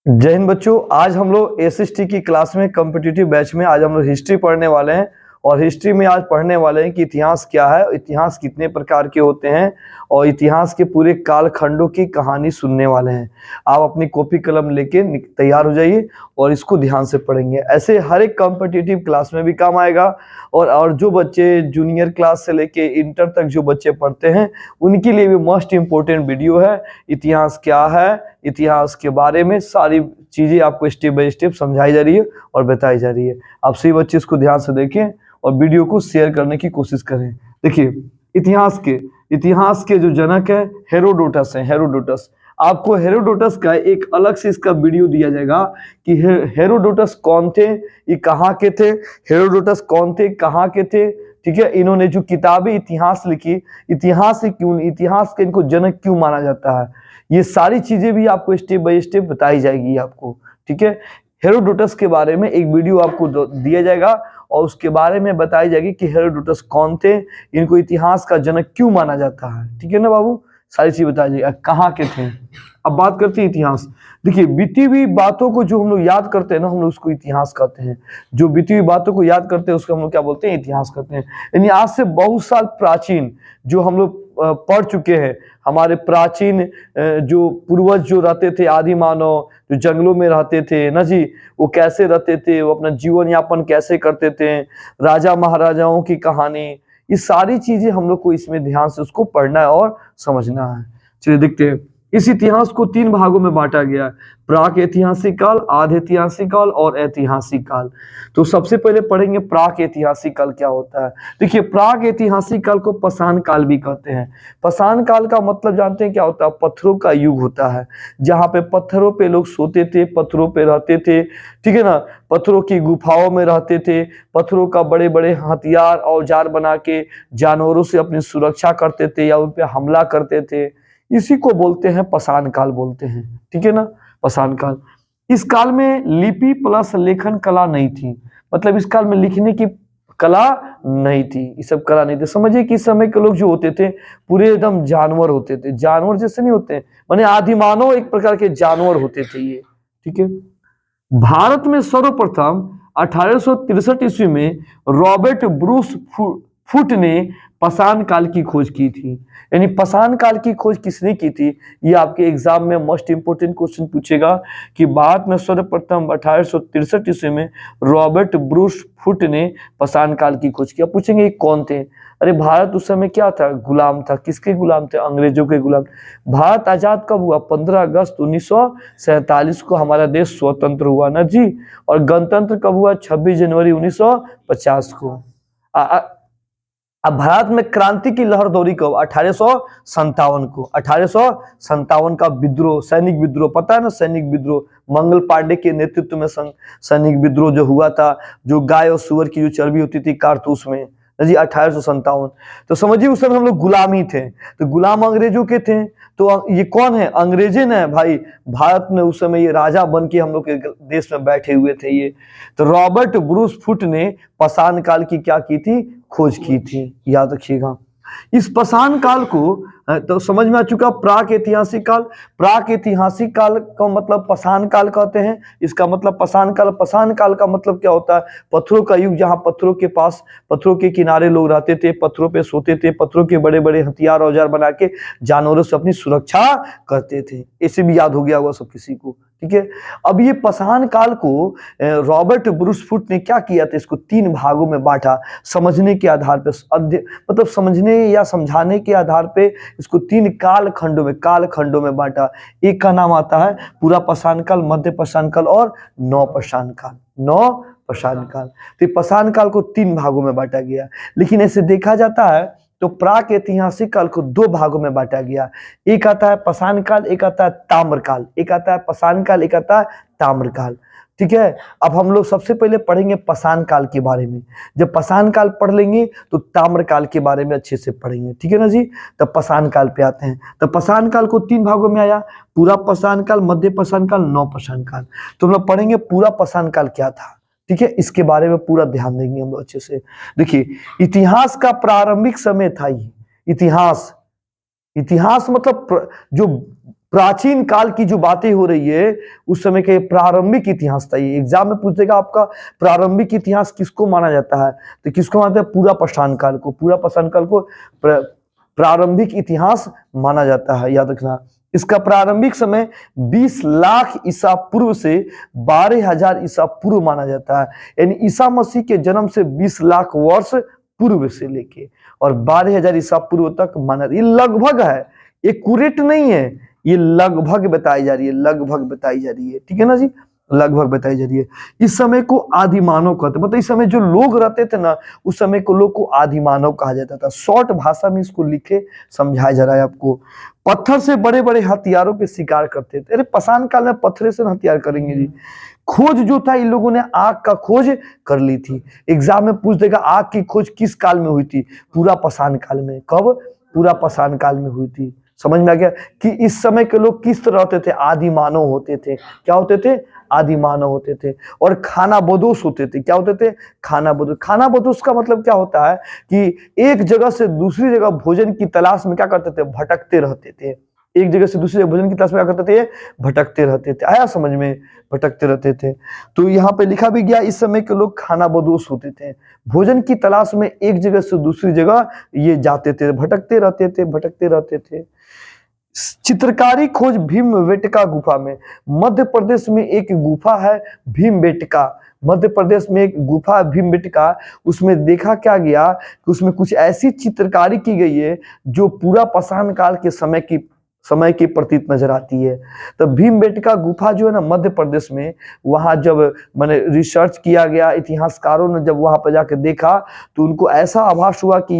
जय हिंद बच्चों। आज हम लोग एसएसटी की क्लास में कॉम्पिटिटिव बैच में आज हम लोग हिस्ट्री पढ़ने वाले हैं। और हिस्ट्री में आज पढ़ने वाले हैं कि इतिहास क्या है, इतिहास कितने प्रकार के होते हैं और इतिहास के पूरे कालखंडों की कहानी सुनने वाले हैं। आप अपनी कॉपी कलम लेके तैयार हो जाइए और इसको ध्यान से पढ़ेंगे। ऐसे हर एक कॉम्पिटिटिव क्लास में भी काम आएगा। और जो बच्चे जूनियर क्लास से लेके इंटर तक जो बच्चे पढ़ते हैं उनके लिए भी मोस्ट इम्पोर्टेंट वीडियो है। इतिहास क्या है, इतिहास के बारे में सारी चीजें आपको स्टेप बाय स्टेप समझाई जा रही है और बताई जा रही है। आप सभी बच्चे इसको ध्यान से देखें और वीडियो को शेयर करने की कोशिश करें। देखिए, इतिहास के जो जनक है हेरोडोटस है। हेरोडोटस, आपको हेरोडोटस का एक अलग से इसका वीडियो दिया जाएगा कि हेरोडोटस कौन थे, ये कहाँ के थे, हेरोडोटस कौन थे, कहाँ के थे। ठीक है, इन्होंने जो किताबें इतिहास लिखी, इतिहास के इनको जनक क्यों माना जाता है, ये सारी चीजें भी आपको स्टेप बाय स्टेप बताई जाएगी आपको। ठीक है, हेरोडोटस के बारे में एक वीडियो आपको दिया जाएगा और उसके बारे में बताई जाएगी कि हेरोडोटस कौन थे, इनको इतिहास का जनक क्यों माना जाता है। ठीक है ना बाबू, सारी चीज बताई जाएगी, कहाँ के थे। अब बात करते हैं इतिहास। देखिए, बीती हुई बातों को जो हम लोग याद करते हैं ना, हम लोग उसको इतिहास कहते हैं। जो बीती हुई बातों को याद करते हैं उसको हम लोग क्या बोलते हैं, इतिहास कहते हैं। यानी आज से बहुत साल प्राचीन जो हम लोग पढ़ चुके हैं, हमारे प्राचीन जो पूर्वज जो रहते थे, आदि मानव जो जंगलों में रहते थे ना जी, वो कैसे रहते थे, वो अपना जीवन यापन कैसे करते थे, राजा महाराजाओं की कहानी, ये सारी चीजें हम लोग को इसमें ध्यान से उसको पढ़ना है और समझना है। चलिए देखते हैं। इस इतिहास को 3 भागों में बांटा गया है, प्राक ऐतिहासिक काल, आधे ऐतिहासिक काल और ऐतिहासिक काल। तो सबसे पहले पढ़ेंगे प्राक ऐतिहासिक काल क्या होता है। देखिए, प्राक ऐतिहासिक काल को पाषाण काल भी कहते हैं। पाषाण काल का मतलब जानते हैं क्या होता है, पत्थरों का युग होता है, जहाँ पे पत्थरों पे लोग सोते थे, पत्थरों पे रहते थे। ठीक है ना, पत्थरों की गुफाओं में रहते थे, पत्थरों का बड़े बड़े हथियार औजार बना के जानवरों से अपनी सुरक्षा करते थे या उन पे हमला करते थे। इसी को बोलते हैं पाषाण काल बोलते हैं। ठीक है ना, पाषाण काल। इस काल में लिपि प्लस लेखन कला नहीं थी, मतलब इस काल में लिखने की कला नहीं थी, ये सब कला नहीं थी। समझिए कि इस समय के लोग जो होते थे पूरे एकदम जानवर होते थे, जानवर जैसे नहीं होते, माने आदिमानव एक प्रकार के जानवर होते थे ये। ठीक है, भारत में सर्वप्रथम 1863 ईस्वी में रॉबर्ट ब्रूस फुट ने पाषाण काल की खोज की थी। यानी पाषाण काल की खोज किसने की थी, ये आपके एग्जाम में मोस्ट इंपोर्टेंट क्वेश्चन पूछेगा कि भारत में सर्वप्रथम 1863 ईस्वी में रॉबर्ट ब्रूस फुट ने पाषाण काल की खोज किया। पूछेंगे ये कौन थे। अरे भारत उस समय क्या था, गुलाम था। किसके गुलाम थे, अंग्रेजों के गुलाम। भारत आजाद कब हुआ, 15 अगस्त 1947 को हमारा देश स्वतंत्र हुआ ना जी। और गणतंत्र कब हुआ, 26 जनवरी 1950 को। अब भारत में क्रांति की लहर दौड़ी कब, 1857 को। 1857 का विद्रोह, सैनिक विद्रोह, पता है ना, सैनिक विद्रोह मंगल पांडे के नेतृत्व में सैनिक विद्रोह जो हुआ था, जो गाय और सुअर की जो चर्बी होती थी कारतूस में जी, 1857। तो समझिए उस समय हम लोग गुलामी थे, तो गुलाम अंग्रेजों के थे। तो ये कौन है, अंग्रेजे ने भाई। भारत में उस समय ये राजा बन के हम लोग के देश में बैठे हुए थे ये। तो रॉबर्ट ब्रूस फुट ने पाषाण काल की क्या की थी, खोज की थी, याद रखिएगा। इस पाषाण काल को तो समझ में आ चुका। प्राक ऐतिहासिक काल, प्राक ऐतिहासिक काल का मतलब पाषाण काल कहते हैं। इसका मतलब पाषाण काल, पाषाण काल का मतलब क्या होता है, पत्थरों का युग, जहां पत्थरों के पास, पत्थरों के किनारे लोग रहते थे, पत्थरों पे सोते थे, पत्थरों के बड़े बड़े हथियार औजार बना के जानवरों से अपनी सुरक्षा करते थे। ऐसे भी याद हो गया होगा सब किसी को। ठीक है, अब ये पाषाण काल को रॉबर्ट ब्रूस फुट ने क्या किया था, इसको 3 भागों में बांटा, समझने के आधार पे, मतलब समझने या समझाने के आधार पे इसको 3 कालखंडों में बांटा। एक का नाम आता है पूरा पाषाण काल, मध्य पाषाण काल और नौ पाषाण काल। नौ पाषाण काल, तो पाषाण काल को 3 भागों में बांटा गया। लेकिन ऐसे देखा जाता है तो प्राक ऐतिहासिक काल को 2 भागों में बांटा गया। एक आता है पाषाण काल, एक आता है ताम्रकाल। एक आता है पाषाण काल, एक आता है ताम्रकाल। ठीक है, अब हम लोग सबसे पहले पढ़ेंगे पाषाण काल के बारे में। जब पाषाण काल पढ़ लेंगे तो ताम्रकाल के बारे में अच्छे से पढ़ेंगे। ठीक है ना जी, तब पाषाण काल पे आते हैं। तो पाषाण काल को 3 भागों में आया, पूरा पाषाण काल, मध्य पाषाण काल, नौ पाषाण काल। तो हम लोग पढ़ेंगे पूरा पाषाण काल क्या था। ठीक है, इसके बारे में पूरा ध्यान देंगे हम लोग अच्छे से। देखिए, इतिहास का प्रारंभिक समय था ये। इतिहास मतलब जो प्राचीन काल की जो बातें हो रही है उस समय का प्रारंभिक इतिहास था। ये एग्जाम में पूछ देगा आपका प्रारंभिक इतिहास किसको माना जाता है, तो किसको मानते हैं? पूरा पाषाण काल को। पूरा पाषाण काल को प्रारंभिक इतिहास माना जाता है, याद रखना। इसका प्रारंभिक समय 20 लाख ईसा पूर्व से 12,000 ईसा पूर्व माना जाता है। यानी ईसा मसीह के जन्म से 20 लाख वर्ष पूर्व से लेके और 12,000 ईसा पूर्व तक माना। ये लगभग है, एक्यूरेट नहीं है, ये लगभग बताई जा रही है, लगभग बताई जा रही है, ठीक है ना जी, लगभग बताई जा रही है। इस समय को आदि मानव कहते, मतलब इस समय जो लोग रहते थे ना, उस समय को लोग को आदि मानव कहा जाता था। शॉर्ट भाषा में इसको लिखे समझाया जा रहा है आपको। पत्थर से बड़े बड़े हथियारों पे शिकार करते थे। अरे पाषाण काल में पत्थर से हथियार करेंगे जी। खोज जो था इन लोगों ने आग का खोज कर ली थी। एग्जाम में पूछ देगा आग की खोज किस काल में हुई थी? पूरा पाषाण काल में। कब? पूरा पाषाण काल में हुई थी। समझ में आ गया कि इस समय के लोग किस तरह होते थे? आदि मानव होते थे। क्या होते थे? आदि मानव होते थे। और खाना बदोश होते थे। क्या होते थे? खाना बदोश। खाना बदोश का मतलब क्या होता है कि एक जगह से दूसरी जगह भोजन की तलाश में क्या करते थे? भटकते रहते थे। एक जगह से दूसरी जगह भोजन की तलाश में क्या करते थे? भटकते रहते थे। आया समझ में? भटकते रहते थे। तो यहाँ पे लिखा भी गया इस समय के लोग खाना बदोश होते थे। भोजन की तलाश में एक जगह से दूसरी जगह ये जाते थे, भटकते रहते थे, भटकते रहते थे। चित्रकारी खोज भीमबेटका गुफा में। मध्य प्रदेश में एक गुफा है भीमबेटका। मध्य प्रदेश में एक गुफा है भीमबेटका। उसमें देखा क्या गया कि उसमें कुछ ऐसी चित्रकारी की गई है जो पूरा पाषाण काल के समय की प्रतीत नजर आती है। तो भीमबेटका गुफा जो है ना मध्य प्रदेश में, वहां जब मैंने रिसर्च किया गया, इतिहासकारों ने जब वहां पर जाकर देखा तो उनको ऐसा आभास हुआ कि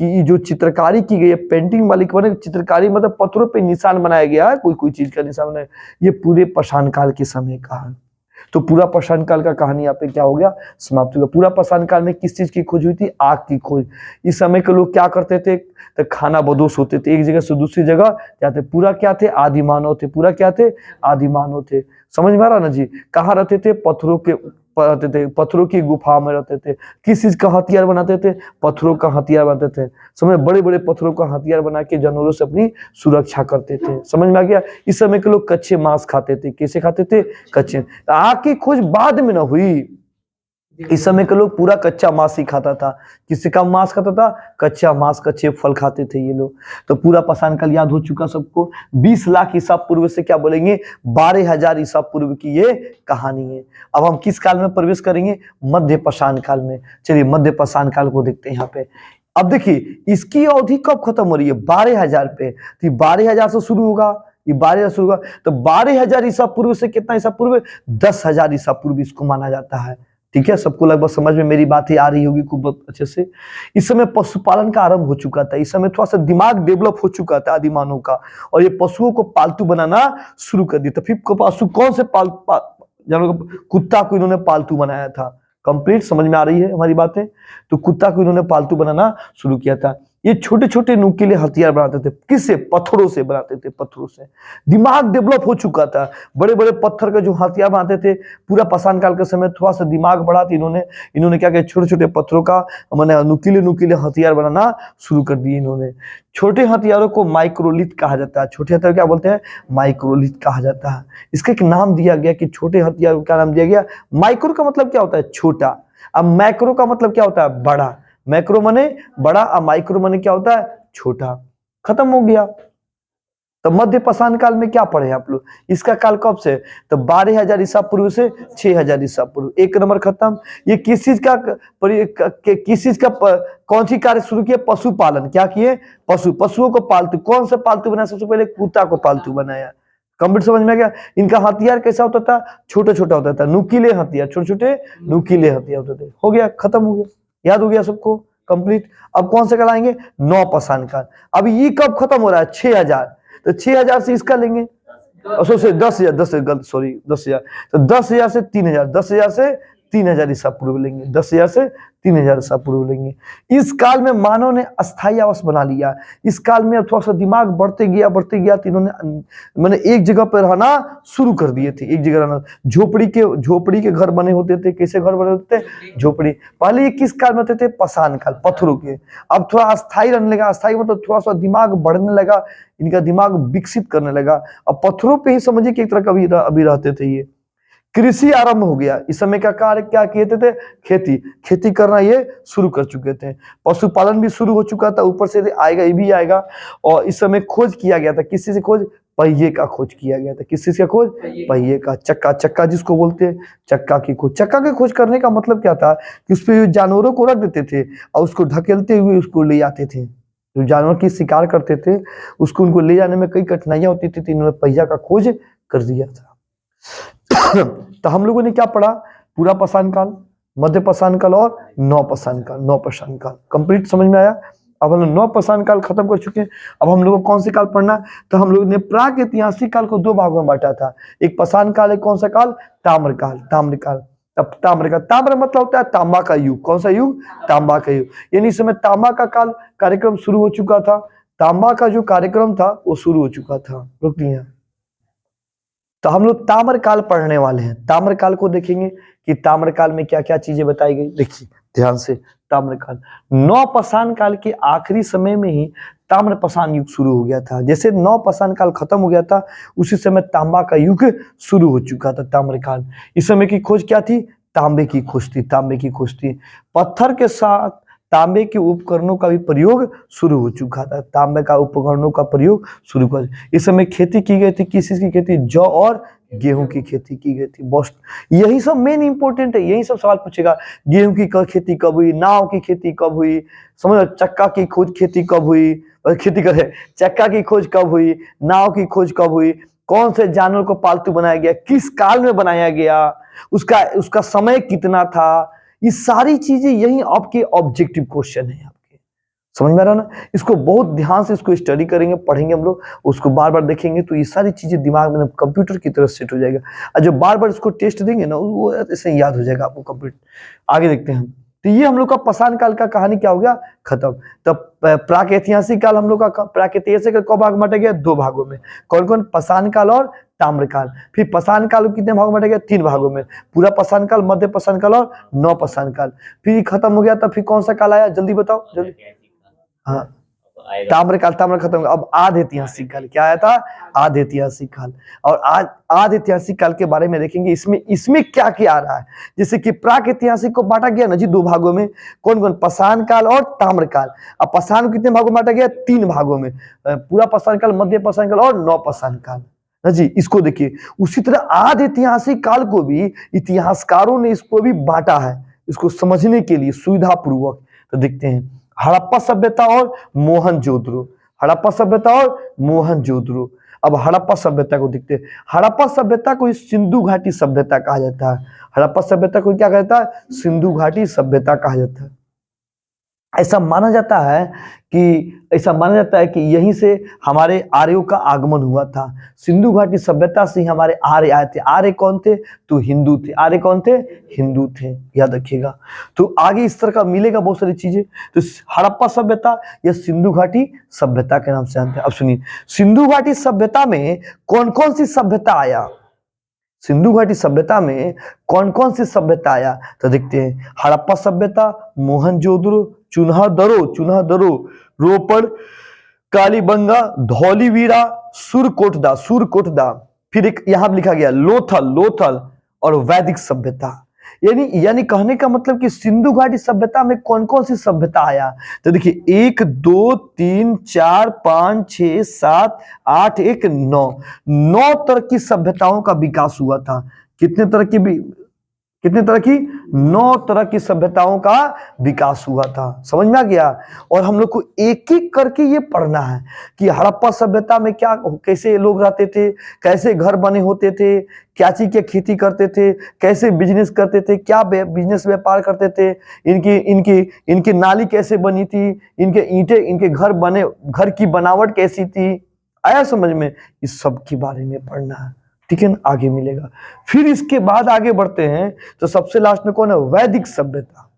ये जो चित्रकारी की गई है, पेंटिंग वाली चित्रकारी मतलब पत्थरों पे निशान बनाया गया है, कोई कोई चीज का निशान बनाया, ये पूरे पाषाण काल के समय का है। तो पूरा पाषाण काल का कहानी यहाँ पे क्या हो गया? समाप्त हो गया। पूरा पाषाण काल में किस चीज की खोज हुई थी? आग की खोज। इस समय के लोग क्या करते थे? तो खाना बदोश होते थे, एक जगह से दूसरी जगह जाते। पूरा क्या थे? आदि मानव थे। पूरा क्या थे? आदि मानव थे। समझ में आ रहा ना जी? कहाँ रहते थे? पत्थरों के रहते थे, पत्थरों की गुफा में रहते थे। किस चीज का हथियार बनाते थे? पत्थरों का हथियार बनाते थे। समझ, बड़े बड़े पत्थरों का हथियार बना के जानवरों से अपनी सुरक्षा करते थे। समझ में आ गया? इस समय के लोग कच्चे मांस खाते थे। कैसे खाते थे? कच्चे। आग की खोज बाद में ना हुई। इस समय के लोग पूरा कच्चा मांस ही खाता था। किससे का मांस खाता था? कच्चा मांस, कच्चे फल खाते थे ये लोग। तो पूरा पाषाण काल याद हो चुका सबको। 20 लाख ईसा पूर्व से क्या बोलेंगे? 12,000 ईसा पूर्व की ये कहानी है। अब हम किस काल में प्रवेश करेंगे? मध्य पाषाण काल में। चलिए मध्य पाषाण काल को देखते हैं यहाँ पे। अब देखिए इसकी अवधि कब खत्म हो रही है? 12,000 पे। तो 12,000 से शुरू होगा, ये 12,000 शुरू होगा। तो 12,000 ईसा पूर्व से कितना ईसा पूर्व? 10,000 ईसा पूर्व इसको माना जाता है। ठीक है, सबको लगभग समझ में मेरी बात ही आ रही होगी खूब अच्छे से। इस समय पशुपालन का आरंभ हो चुका था। इस समय थोड़ा सा दिमाग डेवलप हो चुका था आदि मानव का, और ये पशुओं को पालतू बनाना शुरू कर दिया। तो फिर पशु कौन से जानवर? कुत्ता को इन्होंने पालतू बनाया था। कंप्लीट समझ में आ रही है हमारी बातें? तो कुत्ता को इन्होंने पालतू बनाना शुरू किया था। ये छोटे छोटे नुकीले हथियार बनाते थे। किससे? पत्थरों से बनाते थे, पत्थरों से। दिमाग डेवलप हो चुका था। बड़े बड़े पत्थर के जो हथियार बनाते थे, पूरा पाषाण काल के समय थोड़ा सा दिमाग बढ़ा था इन्होंने क्या किया? छोटे छोटे पत्थरों का मैंने नुकीले नुकीले हथियार बनाना शुरू कर दिए इन्होंने। छोटे हथियारों को माइक्रोलिथ कहा जाता है। छोटे हथियार क्या बोलते हैं? माइक्रोलिथ कहा जाता है। इसका एक नाम दिया गया कि छोटे हथियार का नाम दिया गया। माइक्रो का मतलब क्या होता है? छोटा। अब मैक्रो का मतलब क्या होता है? बड़ा। मैक्रो माने बड़ा, और माइक्रो माने क्या होता है? छोटा। खत्म हो गया। तो मध्य पाषाण काल में क्या पढ़े आप लोग? इसका काल कब से? तो 12,000 ईसा पूर्व से 6,000 ईसा पूर्व। एक नंबर खत्म। ये किस चीज का कौन सी कार्य शुरू किया? पशुपालन। क्या किए? पशुओं को पालतू। कौन सा पालतू बनाया? सबसे पहले कुत्ता को पालतू बनाया। कंप्लीट समझ में आ गया? इनका हथियार कैसा होता था? छोटा छोटा होता था, नुकीले हथियार, छोटे छोटे नुकीले हथियार होते थे। हो गया, खत्म हो गया, याद हो गया सबको? कंप्लीट। अब कौन से काल आएंगे? नौ पाषाण काल। अब ये कब खत्म हो रहा है? 6,000। तो 6,000 से इसका लेंगे, सॉरी 10,000, 10,000 गलत, सॉरी 10,000। तो 10,000 से 3,000, 10,000 से 3000 ईसा पूर्व लेंगे, 10,000 से 3000 ईसा पूर्व लेंगे। इस काल में मानव ने अस्थायी आवास बना लिया। इस काल में थोड़ा सा दिमाग बढ़ते गया तो इन्होंने मैंने एक जगह पर रहना शुरू कर दिए थे। एक जगह रहना, झोपड़ी के घर बने होते थे। कैसे घर बने होते थे? झोपड़ी। पहले ये किस काल में होते थे? पाषाण काल, पत्थरों के। अब थोड़ा अस्थायी रहने लगा। अस्थायी मतलब थोड़ा सा दिमाग बढ़ने लगा, इनका दिमाग विकसित करने लगा। अब पत्थरों पे ही समझिए कि एक तरह का अभी रहते थे ये। कृषि आरंभ हो गया। इस समय का कार्य क्या किए थे? खेती करना ये शुरू कर चुके थे। पशुपालन भी शुरू हो चुका था। ऊपर से आएगा, ये भी आएगा। और इस समय खोज किया गया था। किसी से खोज? पहिए का खोज किया गया था। किस चीज का खोज? पहिए का। चक्का जिसको बोलते हैं, चक्का की खोज। चक्का की खोज करने का मतलब क्या था कि उस पर जानवरों को रख देते थे और उसको ढकेलते हुए उसको ले जाते थे। जो जानवर की शिकार करते थे उसको, उनको ले जाने में कई कठिनाइयां होती थी, तो इन्होंने पहिया का खोज कर दिया था। तो हम लोगों ने क्या पढ़ा? पूरा पाषाण काल, मध्य पाषाण काल और नौ पाषाण काल कंप्लीट समझ में आया। अब हम लोग नौ पाषाण काल खत्म कर चुके हैं। अब हम लोगों को कौन से काल पढ़ना? तो हम लोग ने प्राक ऐतिहासिक काल को दो भागों में बांटा था। एक पाषाण काल, एक कौन सा काल? ताम्रकाल। अब ताम्र मतलब होता है तांबा का युग। कौन सा युग? तांबा का युग। यानी इस समय तांबा का काल कार्यक्रम शुरू हो चुका था। तांबा का जो कार्यक्रम था वो शुरू हो चुका था। रुकिए, तो हम लोग ताम्रकाल पढ़ने वाले हैं। ताम्रकाल को देखेंगे कि ताम्रकाल में क्या क्या चीजें बताई गई। देखिए ध्यान से, ताम्रकाल नौ पाषाण काल के आखिरी समय में ही ताम्र पाषाण युग शुरू हो गया था। जैसे नौ पाषाण काल खत्म हो गया था, उसी समय तांबा का युग शुरू हो चुका था, ताम्रकाल। इस समय की खोज क्या थी? तांबे की खोज थी। पत्थर के साथ तांबे के उपकरणों का भी प्रयोग शुरू हो चुका था। तांबे का उपकरणों का प्रयोग शुरू कर, इस समय खेती की गई थी। किस चीज की खेती? जौ और गेहूं की खेती की गई थी। बस यही सब मेन इंपॉर्टेंट है। यही सब सवाल पूछेगा। गेहूं की खेती कब हुई? नाव की खेती कब हुई? समझ, चक्का की खोज खेती कब हुई? खेती करे, चक्का की खोज कब हुई? नाव की खोज कब हुई? कौन से जानवर को पालतू बनाया गया? किस काल में बनाया गया? उसका समय कितना था? ये सारी चीजें यही आपके ऑब्जेक्टिव क्वेश्चन है। आपके समझ में आ रहा ना? इसको बहुत ध्यान से इसको स्टडी करेंगे, पढ़ेंगे हम लोग, उसको बार बार देखेंगे तो ये सारी चीजें दिमाग में कंप्यूटर की तरह सेट हो जाएगा। और जब बार बार इसको टेस्ट देंगे ना, वो ऐसे याद हो जाएगा आपको कंप्यूटर। आगे देखते हैं। तो ये हम लोग का पाषाण काल का कहानी क्या हो गया? खत्म। तब प्राक ऐतिहासिक काल हम लोग का प्राक ऐतिहासिक कौ भाग बांटा गया? दो भागों में। कौन कौन? पाषाण काल और ताम्रकाल। फिर पाषाण काल कितने भागों में बांटा गया? 3 भागों में। पूरा पाषाण काल, मध्य पाषाण काल और नौ पाषाण काल। फिर खत्म हो गया, तब फिर कौन सा काल आया? जल्दी बताओ जल्दी। हाँ, ताम्रकाल खत्म हो गया। अब आद्य ऐतिहासिक काल क्या आया था? आद्य ऐतिहासिक काल। और आज आद्य ऐतिहासिक काल के बारे में देखेंगे। इसमें क्या क्या आ रहा है। जैसे कि प्राक ऐतिहासिक को बांटा गया ना जी 2 भागों में। कौन कौन? पाषाण काल और ताम्रकाल। अब पाषाण कितने भागों में बांटा गया? 3 भागों में। पूरा पाषाण काल, मध्य पाषाण काल और नौ पाषाण काल ना जी। इसको देखिए। उसी तरह आद्य ऐतिहासिक काल को भी इतिहासकारों ने इसको भी बांटा है, इसको समझने के लिए सुविधा पूर्वक। तो देखते हैं हड़प्पा सभ्यता और मोहनजोदड़ो। हड़प्पा सभ्यता और मोहनजोदड़ो। अब हड़प्पा सभ्यता को देखते हैं। हड़प्पा सभ्यता को सिंधु घाटी सभ्यता कहा जाता है। हड़प्पा सभ्यता को क्या कहता है? सिंधु घाटी सभ्यता कहा जाता है। ऐसा माना जाता है कि यहीं से हमारे आर्यों का आगमन हुआ था। सिंधु घाटी सभ्यता से ही हमारे आर्य आए थे। आर्य कौन थे? तो हिंदू थे। आर्य कौन थे? हिंदू थे, याद रखिएगा। तो आगे इस तरह का मिलेगा बहुत सारी चीजें। तो हड़प्पा सभ्यता या सिंधु घाटी सभ्यता के नाम से जानते हैं। अब सुनिए, सिंधु घाटी सभ्यता में कौन कौन सी सभ्यता आया? सिंधु घाटी सभ्यता में कौन कौन सी सभ्यता आया? तो देखते हैं। हड़प्पा सभ्यता, मोहनजोदड़ो, चुन्हादरो, रोपड़, कालीबंगा, धौलीवीरा, सुरकोटदा। फिर एक यहां लिखा गया लोथल और वैदिक सभ्यता। यानी कहने का मतलब कि सिंधु घाटी सभ्यता में कौन कौन सी सभ्यता आया? तो देखिए 1 2 3 4 5 6 7 8 1 9 तरह की सभ्यताओं का विकास हुआ था। कितने तरह की? 9 तरह की सभ्यताओं का विकास हुआ था। समझ में आ गया? और हम लोग को एक एक करके ये पढ़ना है कि हड़प्पा सभ्यता में क्या, कैसे लोग रहते थे, कैसे घर बने होते थे, क्या चीज की खेती करते थे, कैसे बिजनेस करते थे, क्या बिजनेस व्यापार करते थे, इनकी नाली कैसे बनी थी, इनके ईंटें, इनके घर की बनावट कैसी थी। आया समझ में? इस सब के बारे में पढ़ना है। ठीक है ना, आगे मिलेगा। फिर इसके बाद आगे बढ़ते हैं तो सबसे लास्ट में कौन है, वैदिक सभ्यता।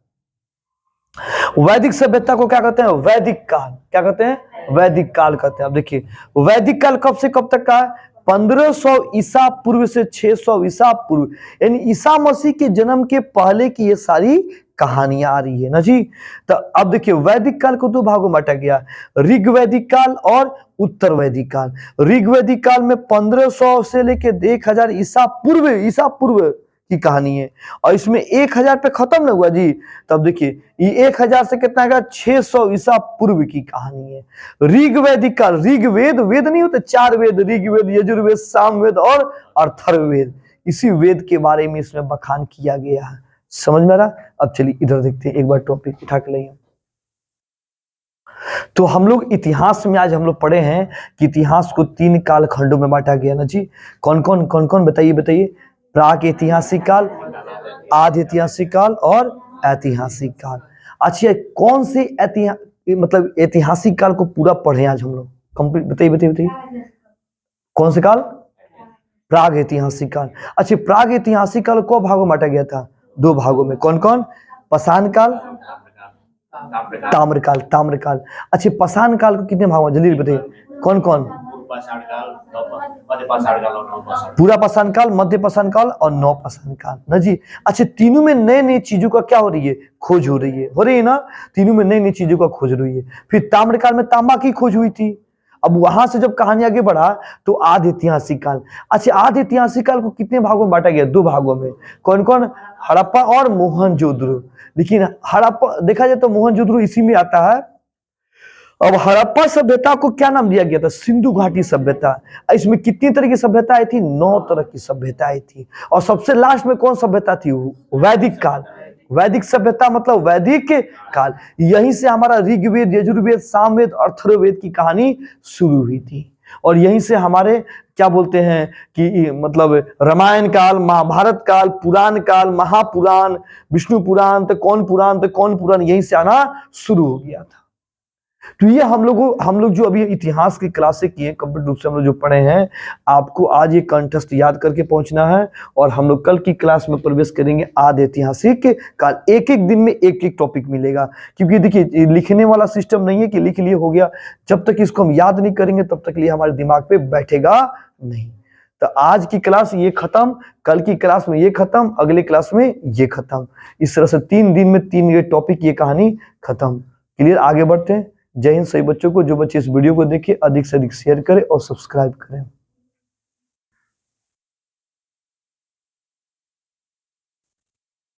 वैदिक सभ्यता को क्या कहते हैं, वैदिक काल। क्या कहते हैं, वैदिक काल कहते हैं। अब देखिए वैदिक काल कब से कब तक का है, 1500 ईसा पूर्व से 600 ईसा पूर्व, यानी ईसा मसीह के जन्म के पहले की ये सारी कहानियां आ रही है ना जी। तो अब देखिए वैदिक काल को दो भागों में बांटा गया, ऋग वैदिक काल और उत्तर वैदिक काल। ऋग वैदिक काल में 1500 से लेकर 1000 ईसा पूर्व की कहानी है, और इसमें 1000 पे खत्म ना हुआ जी। तब देखिए ये 1000 से कितना आएगा, 600 ईसा पूर्व की कहानी है। ऋग वैदिक काल, ऋग वेद, वेद नहीं होते 4 वेद, ऋग वेद, यजुर्वेद, सामवेद और अथर्ववेद, इसी वेद के बारे में इसमें बखान किया गया है। समझ में आ रहा। अब चलिए इधर देखते हैं, एक बार टॉपिक उठा के लाइए। तो हम लोग इतिहास में आज हम लोग पढ़े हैं कि इतिहास को 3 काल खंडों में बांटा गया ना जी। कौन कौन बताइए। प्राक ऐतिहासिक काल, आधि ऐतिहासिक काल और ऐतिहासिक काल। अच्छा कौन से मतलब ऐतिहासिक काल को पूरा पढ़े आज हम लोग कंप्लीट, बताइए कौन से काल, प्राग ऐतिहासिक काल। अच्छा प्राग ऐतिहासिक काल को भागों में बांटा गया था, 2 भागों में। कौन कौन, पाषाण काल, ताम्रकाल। अच्छा पाषाण काल को कितने भागों में जल्दी बताइए, कौन कौन, पूरा पाषाण काल, मध्य पाषाण काल और नव पाषाण काल ना जी। अच्छा तीनों में नए नए चीजों का क्या हो रही है, खोज हो रही है ना। तीनों में नई नई चीजों का खोज रही है। फिर ताम्रकाल में तांबा की खोज हुई थी। अब वहां से जब कहानी आगे बढ़ा तो आधि ऐतिहासिक काल। अच्छा आधि ऐतिहासिक काल को कितने भागों में बांटा गया, 2 भागों में। कौन कौन, हड़प्पा और मोहनजोदड़ो। लेकिन हड़प्पा देखा जाए तो मोहनजोदड़ो इसी में आता है। अब हड़प्पा सभ्यता को क्या नाम दिया गया था, सिंधु घाटी सभ्यता। इसमें कितनी तरह की सभ्यता आई थी, 9 तरह की सभ्यता आई थी। और सबसे लास्ट में कौन सभ्यता थी, वैदिक काल। वैदिक सभ्यता मतलब वैदिक काल। यहीं से हमारा ऋग्वेद, यजुर्वेद, सामवेद, अथर्ववेद की कहानी शुरू हुई थी। और यहीं से हमारे क्या बोलते हैं कि मतलब रामायण काल, महाभारत काल, पुराण काल, महापुराण, विष्णु पुराण, तो कौन पुराण यहीं से आना शुरू हो गया था। तो ये हम लोग जो अभी इतिहास की क्लासें किए कंप्लीट रूप से हम लोग जो पढ़े हैं, आपको आज ये कंठस्थ याद करके पहुंचना है। और हम लोग कल की क्लास में प्रवेश करेंगे आधि ऐतिहासिक काल। एक एक दिन में एक एक टॉपिक मिलेगा, क्योंकि देखिए लिखने वाला सिस्टम नहीं है कि लिख लिए हो गया। जब तक इसको हम याद नहीं करेंगे तब तक ये हमारे दिमाग पे बैठेगा नहीं। तो आज की क्लास ये खत्म, कल की क्लास में ये खत्म, अगले क्लास में ये खत्म। इस तरह से 3 दिन में 3 ये टॉपिक, ये कहानी खत्म। क्लियर, आगे बढ़ते हैं। जय हिंद सभी बच्चों को। जो बच्चे इस वीडियो को देखें अधिक से अधिक शेयर करें और सब्सक्राइब करें।